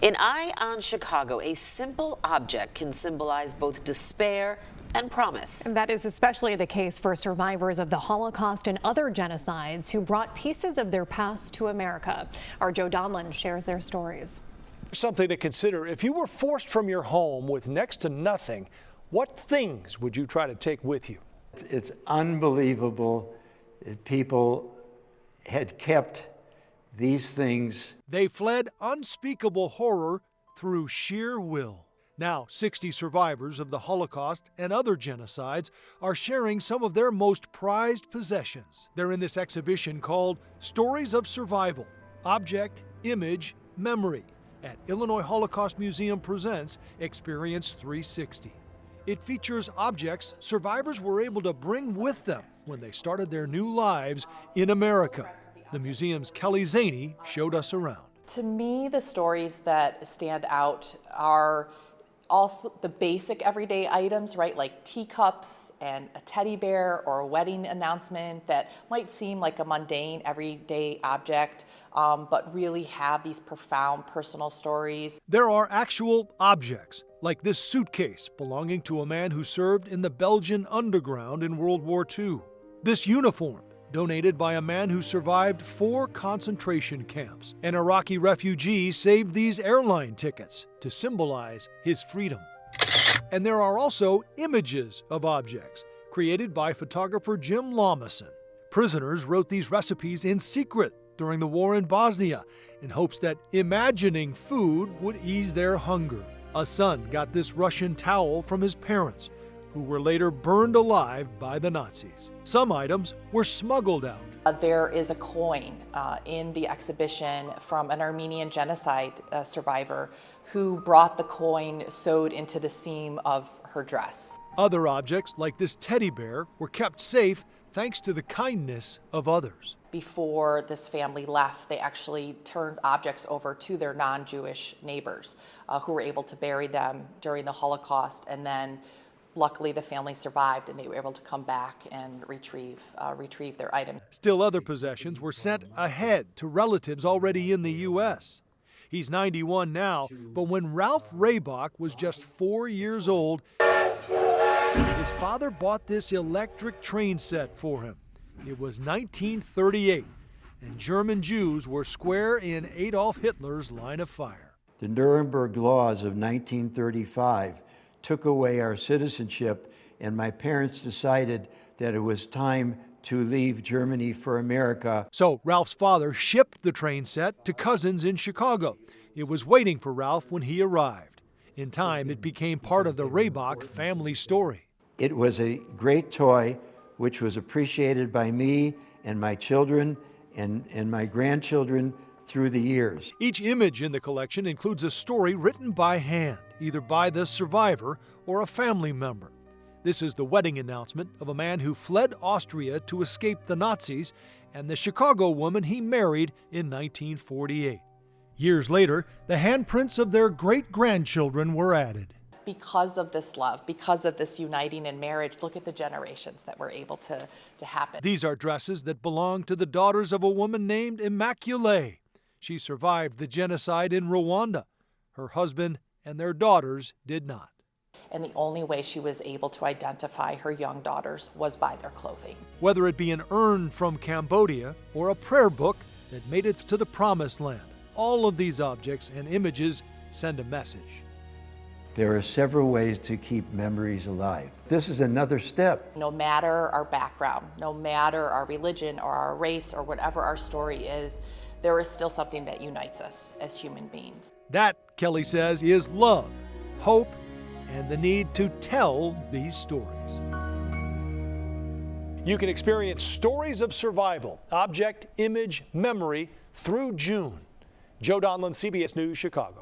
In Eye on Chicago, a simple object can symbolize both despair and promise. And that is especially the case for survivors of the Holocaust and other genocides who brought pieces of their past to America. Our Joe Donlon shares their stories. Something to consider. If you were forced from your home with next to nothing, what things would you try to take with you? It's unbelievable that people had kept these things. They fled unspeakable horror through sheer will. Now, 60 survivors of the Holocaust and other genocides are sharing some of their most prized possessions. They're in this exhibition called Stories of Survival, Object, Image, Memory at Illinois Holocaust Museum presents Experience 360. It features objects survivors were able to bring with them when they started their new lives in America. The museum's Kelly Zaney showed us around. To me, the stories that stand out are also the basic everyday items, right? Like teacups and a teddy bear or a wedding announcement that might seem like a mundane everyday object, but really have these profound personal stories. There are actual objects, like this suitcase belonging to a man who served in the Belgian underground in World War II. This uniform, donated by a man who survived 4 concentration camps. An Iraqi refugee saved these airline tickets to symbolize his freedom. And there are also images of objects created by photographer Jim Lawmason. Prisoners wrote these recipes in secret during the war in Bosnia in hopes that imagining food would ease their hunger. A son got this Russian towel from his parents, who were later burned alive by the Nazis. Some items were smuggled out. There is a coin in the exhibition from an Armenian genocide survivor who brought the coin sewed into the seam of her dress. Other objects, like this teddy bear, were kept safe thanks to the kindness of others. Before this family left, they actually turned objects over to their non-Jewish neighbors who were able to bury them during the Holocaust, and then luckily, the family survived and they were able to come back and retrieve their item. Still other possessions were sent ahead to relatives already in the U.S. He's 91 now, but when Ralph Raybach was just 4 years old, his father bought this electric train set for him. It was 1938, and German Jews were square in Adolf Hitler's line of fire. The Nuremberg laws of 1935 took away our citizenship, and my parents decided that it was time to leave Germany for America. So Ralph's father shipped the train set to cousins in Chicago. It was waiting for Ralph when he arrived. In time, it became part of the Raybach family story. It was a great toy, which was appreciated by me and my children and my grandchildren through the years. Each image in the collection includes a story written by hand, either by the survivor or a family member. This is the wedding announcement of a man who fled Austria to escape the Nazis and the Chicago woman he married in 1948. Years later, the handprints of their great-grandchildren were added. Because of this love, because of this uniting in marriage, look at the generations that were able to happen. These are dresses that belong to the daughters of a woman named Immaculée. She survived the genocide in Rwanda. Her husband and their daughters did not. And the only way she was able to identify her young daughters was by their clothing. Whether it be an urn from Cambodia or a prayer book that made it to the Promised Land, all of these objects and images send a message. There are several ways to keep memories alive. This is another step. No matter our background, no matter our religion or our race or whatever our story is, there is still something that unites us as human beings. That, Kelly says, is love, hope, and the need to tell these stories. You can experience Stories of Survival, Object, Image, Memory through June. Joe Donlon, CBS News, Chicago.